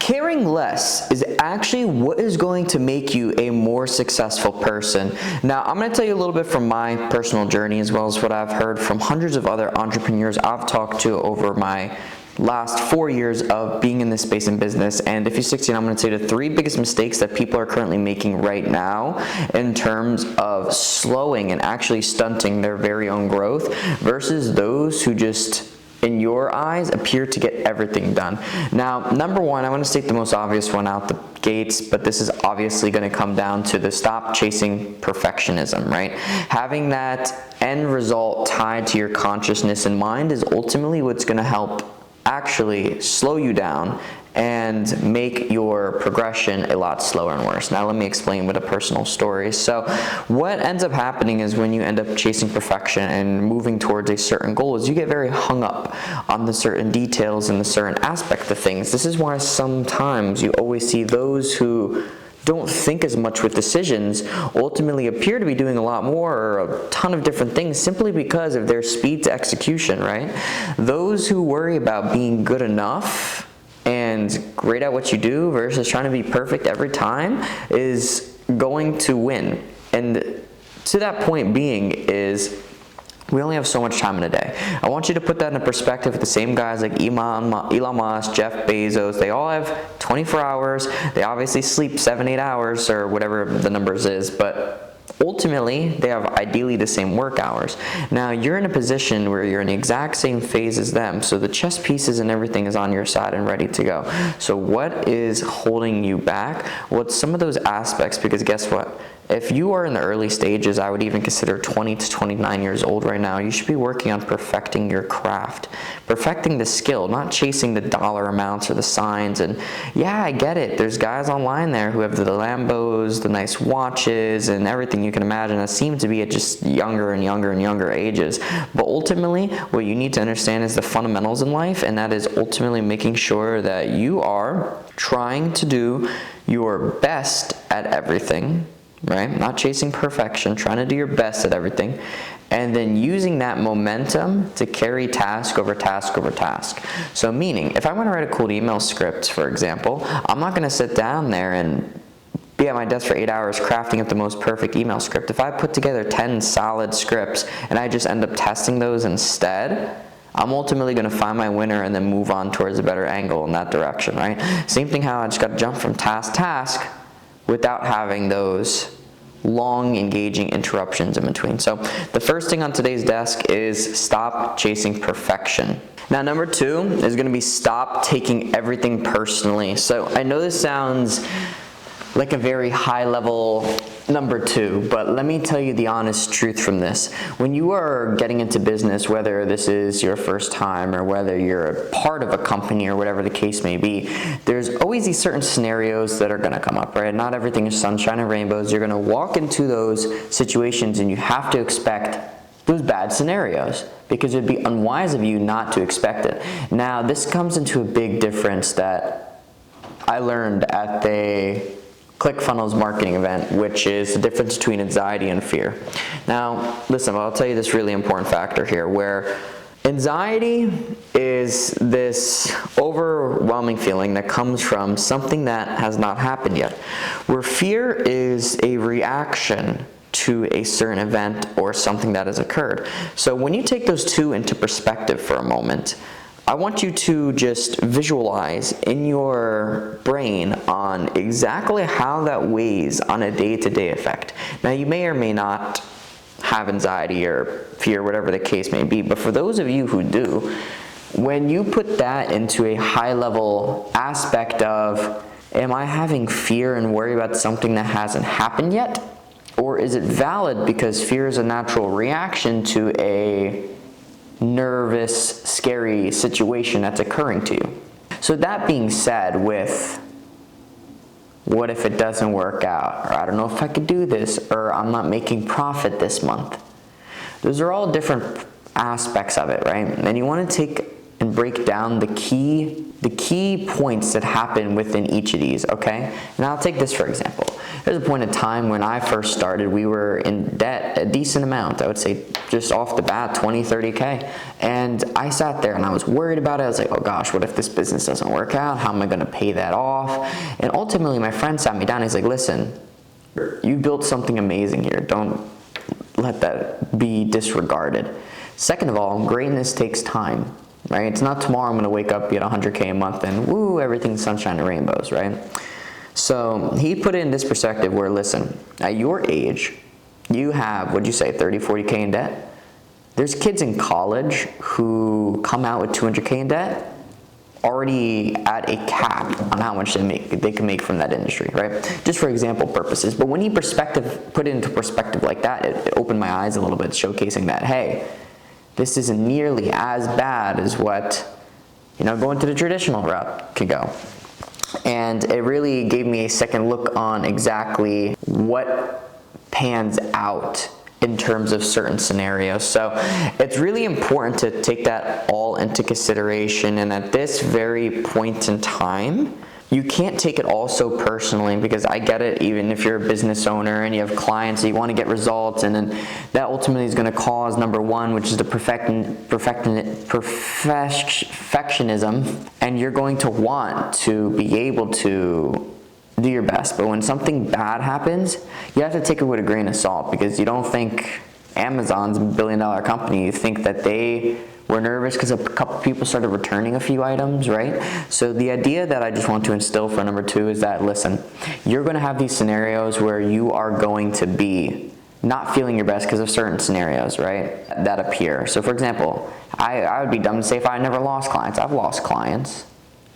Caring less is actually what is going to make you a more successful person. Now, I'm going to tell you a little bit from my personal journey as well as what I've heard from hundreds of other entrepreneurs I've talked to over my last 4 years of being in this space in business. And if you're 16, I'm going to say the 3 biggest mistakes that people are currently making right now in terms of slowing and actually stunting their very own growth versus those who just, in your eyes, appear to get everything done. Now, number 1, I want to state the most obvious one out the gates, but this is obviously going to come down to the stop chasing perfectionism, right? Having that end result tied to your consciousness and mind is ultimately what's going to help actually slow you down and make your progression a lot slower and worse. Now let me explain with a personal story. So what ends up happening is when you end up chasing perfection and moving towards a certain goal is you get very hung up on the certain details and the certain aspect of things. This is why sometimes you always see those who don't think as much with decisions ultimately appear to be doing a lot more or a ton of different things simply because of their speed to execution, right? Those who worry about being good enough and great at what you do versus trying to be perfect every time is going to win. And to that point being is we only have so much time in a day. I want you to put that in perspective with the same guys like Elon Musk, Jeff Bezos. They all have 24 hours. They obviously sleep 7-8 hours or whatever the numbers is, but ultimately they have ideally the same work hours. Now you're in a position where you're in the exact same phase as them, so the chess pieces and everything is on your side and ready to go. So what is holding you back? Well, it's some of those aspects, because guess what? If you are in the early stages, I would even consider 20 to 29 years old right now, you should be working on perfecting your craft, perfecting the skill, not chasing the dollar amounts or the signs. And yeah, I get it. There's guys online there who have the Lambos, the nice watches, and everything you can imagine that seem to be at just younger and younger and younger ages. But ultimately, what you need to understand is the fundamentals in life, and that is ultimately making sure that you are trying to do your best at everything, right? Not chasing perfection, trying to do your best at everything, and then using that momentum to carry task over task over task. So meaning, if I want to write a cool email script, for example, I'm not going to sit down there and be at my desk for 8 hours crafting up the most perfect email script. If I put together 10 solid scripts and I just end up testing those instead, I'm ultimately going to find my winner and then move on towards a better angle in that direction, right? Same thing how I just got to jump from task to task without having those long engaging interruptions in between. So the first thing on today's desk is stop chasing perfection. Now number 2 is going to be stop taking everything personally. So I know this sounds like a very high level number 2, but let me tell you the honest truth from this. When you are getting into business, whether this is your first time or whether you're a part of a company or whatever the case may be, there's always these certain scenarios that are going to come up, right? Not everything is sunshine and rainbows. You're going to walk into those situations and you have to expect those bad scenarios because it'd be unwise of you not to expect it. Now, this comes into a big difference that I learned at the ClickFunnels marketing event, which is the difference between anxiety and fear. Now, listen, I'll tell you this really important factor here, where anxiety is this overwhelming feeling that comes from something that has not happened yet, where fear is a reaction to a certain event or something that has occurred. So when you take those two into perspective for a moment, I want you to just visualize in your brain on exactly how that weighs on a day-to-day effect. Now, you may or may not have anxiety or fear, whatever the case may be, but for those of you who do, when you put that into a high-level aspect of, am I having fear and worry about something that hasn't happened yet? Or is it valid because fear is a natural reaction to a nervous, scary situation that's occurring to you? So that being said, with what if it doesn't work out, or I don't know if I could do this, or I'm not making profit this month, those are all different aspects of it, right? And you want to take and break down the key points that happen within each of these, okay? And I'll take this for example. There's a point in time when I first started, we were in debt a decent amount. I would say just off the bat, 20, 30K. And I sat there and I was worried about it. I was like, oh gosh, what if this business doesn't work out? How am I gonna pay that off? And ultimately my friend sat me down and he's like, listen, you built something amazing here. Don't let that be disregarded. Second of all, greatness takes time, right? It's not tomorrow I'm gonna wake up, get 100K a month and woo, everything's sunshine and rainbows, right? So he put it in this perspective where, listen, at your age, you have, what'd you say, 30, 40K in debt? There's kids in college who come out with 200K in debt already at a cap on how much they can make from that industry, right? Just for example purposes. But when he put it into perspective like that, it opened my eyes a little bit, showcasing that, hey, this isn't nearly as bad as what, going to the traditional route could go. And it really gave me a second look on exactly what pans out in terms of certain scenarios. So it's really important to take that all into consideration, and at this very point in time, you can't take it all so personally, because I get it, even if you're a business owner and you have clients and you want to get results, and then that ultimately is going to cause number one, which is the perfectionism, and you're going to want to be able to do your best. But when something bad happens, you have to take it with a grain of salt, because you don't think Amazon's a billion-dollar company. You think that they were nervous because a couple people started returning a few items, right? So the idea that I just want to instill for number two is that, listen, you're going to have these scenarios where you are going to be not feeling your best because of certain scenarios, right, that appear. So for example, I would be dumb to say if I never lost clients. I've lost clients.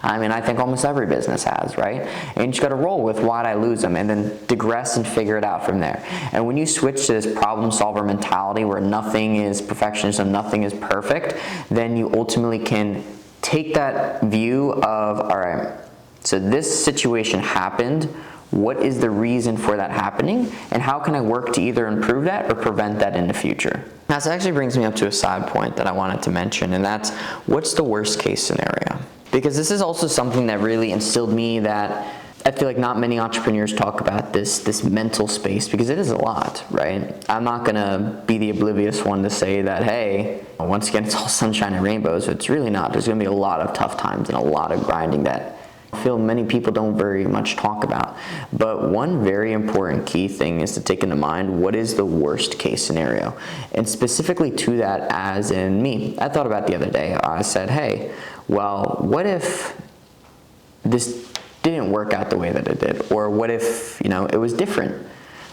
I mean, I think almost every business has, right? And you just got to roll with why'd I lose them, and then digress and figure it out from there. And when you switch to this problem solver mentality where nothing is perfectionism, nothing is perfect, then you ultimately can take that view of, all right, so this situation happened. What is the reason for that happening? And how can I work to either improve that or prevent that in the future? Now, this actually brings me up to a side point that I wanted to mention, and that's, what's the worst case scenario? Because this is also something that really instilled me that I feel like not many entrepreneurs talk about this mental space, because it is a lot, right? I'm not gonna be the oblivious one to say that, hey, once again, it's all sunshine and rainbows. It's really not. There's gonna be a lot of tough times and a lot of grinding that I feel many people don't very much talk about. But one very important key thing is to take into mind, what is the worst case scenario? And specifically to that, as in me, I thought about the other day. I said, hey, well, what if this didn't work out the way that it did? Or what if, it was different?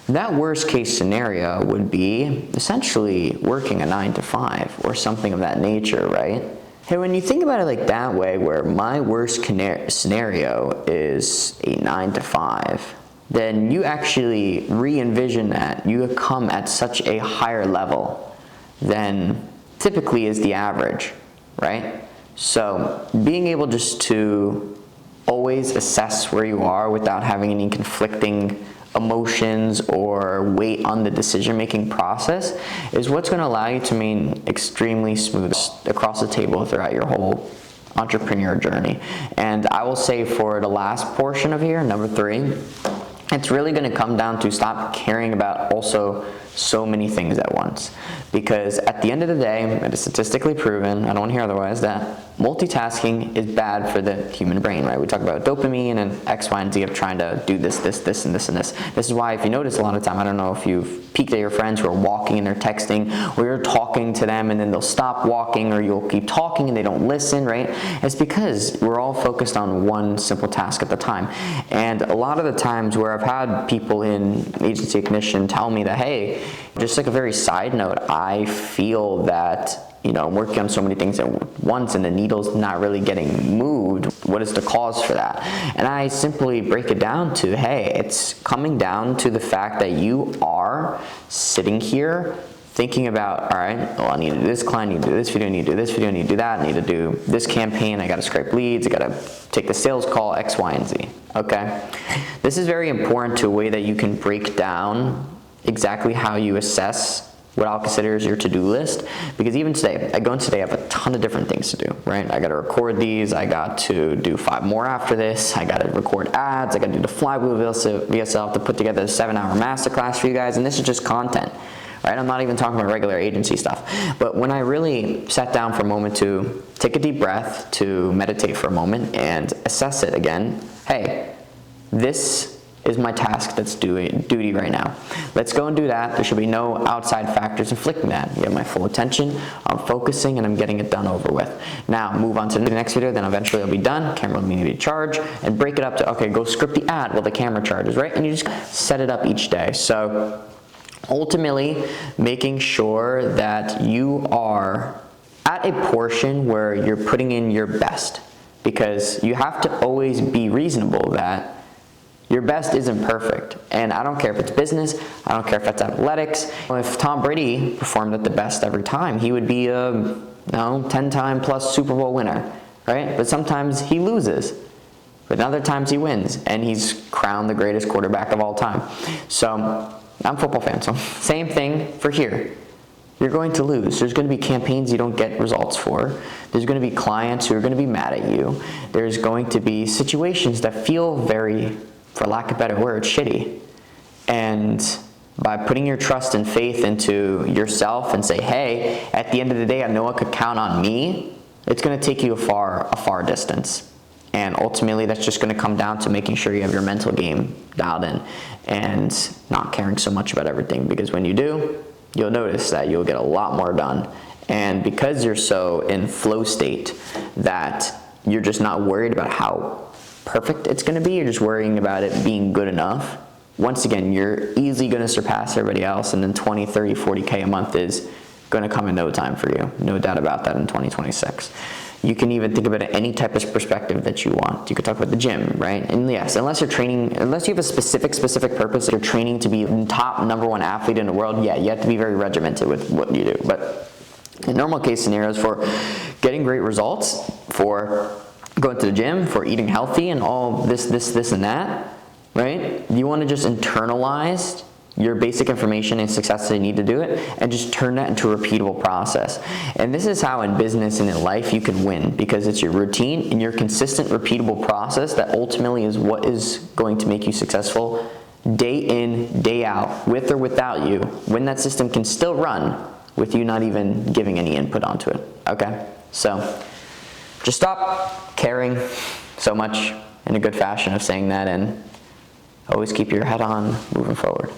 That worst case scenario would be essentially working a 9-to-5 or something of that nature, right? Hey, when you think about it like that way, where my worst scenario is a 9-to-5, then you actually re-envision that you come at such a higher level than typically is the average, right? So being able just to always assess where you are without having any conflicting emotions or weight on the decision-making process is what's going to allow you to remain extremely smooth across the table throughout your whole entrepreneur journey. And I will say for the last portion of here, number 3, it's really going to come down to stop caring about also so many things at once. Because at the end of the day, it is statistically proven, I don't want to hear otherwise, that multitasking is bad for the human brain, right? We talk about dopamine and X, Y, and Z of trying to do this, and this. This is why, if you notice a lot of time, I don't know if you've peeked at your friends who are walking and they're texting, or you're talking to them and then they'll stop walking, or you'll keep talking and they don't listen, right? It's because we're all focused on one simple task at the time. And a lot of the times where I've had people in agency ignition tell me that, hey, just like a very side note, I feel that I'm working on so many things at once and the needle's not really getting moved. What is the cause for that? And I simply break it down to, hey, it's coming down to the fact that you are sitting here thinking about, all right, well, I need to do this client, I need to do this video, I need to do this video, I need to do that, I need to do this campaign, I gotta scrape leads, I gotta take the sales call, X, Y, and Z, okay? This is very important to a way that you can break down exactly how you assess what I'll consider is your to-do list, because even today, I go in today, I have a ton of different things to do, right? I got to record these, I got to do 5 more after this, I got to record ads, I got to do the Flywheel VSL to put together a 7-hour masterclass for you guys, and this is just content, right? I'm not even talking about regular agency stuff. But when I really sat down for a moment to take a deep breath, to meditate for a moment and assess it again, hey, this is my task that's duty right now. Let's go and do that. There should be no outside factors inflicting that. You have my full attention, I'm focusing, and I'm getting it done over with. Now, move on to the next video, then eventually it'll be done. Camera will need to charge, and break it up to, okay, go script the ad while the camera charges, right? And you just set it up each day. So ultimately, making sure that you are at a portion where you're putting in your best, because you have to always be reasonable that your best isn't perfect. And I don't care if it's business, I don't care if it's athletics. If Tom Brady performed at the best every time, he would be a 10-time plus Super Bowl winner, right? But sometimes he loses, but other times he wins, and he's crowned the greatest quarterback of all time. So I'm a football fan, so same thing for here. You're going to lose. There's going to be campaigns you don't get results for. There's going to be clients who are going to be mad at you. There's going to be situations that feel very, for lack of a better word, shitty. And by putting your trust and faith into yourself and say, hey, at the end of the day, I know I could count on me, it's going to take you a far distance. And ultimately, that's just going to come down to making sure you have your mental game dialed in and not caring so much about everything. Because when you do, you'll notice that you'll get a lot more done. And because you're so in flow state that you're just not worried about how perfect it's going to be, you're just worrying about it being good enough, once again, you're easily going to surpass everybody else, and then 20, 30, 40K a month is going to come in no time for you. No doubt about that in 2026. You can even think about it any type of perspective that you want. You could talk about the gym, right? And yes, unless you're training, unless you have a specific purpose, you're training to be the top #1 athlete in the world, yeah, you have to be very regimented with what you do. But in normal case scenarios, for getting great results, for going to the gym, for eating healthy and all this and that, right? You want to just internalize your basic information and success that you need to do it, and just turn that into a repeatable process. And this is how in business and in life you can win, because it's your routine and your consistent repeatable process that ultimately is what is going to make you successful day in, day out, with or without you, when that system can still run with you not even giving any input onto it, okay? So just stop caring so much in a good fashion of saying that, and always keep your head on moving forward.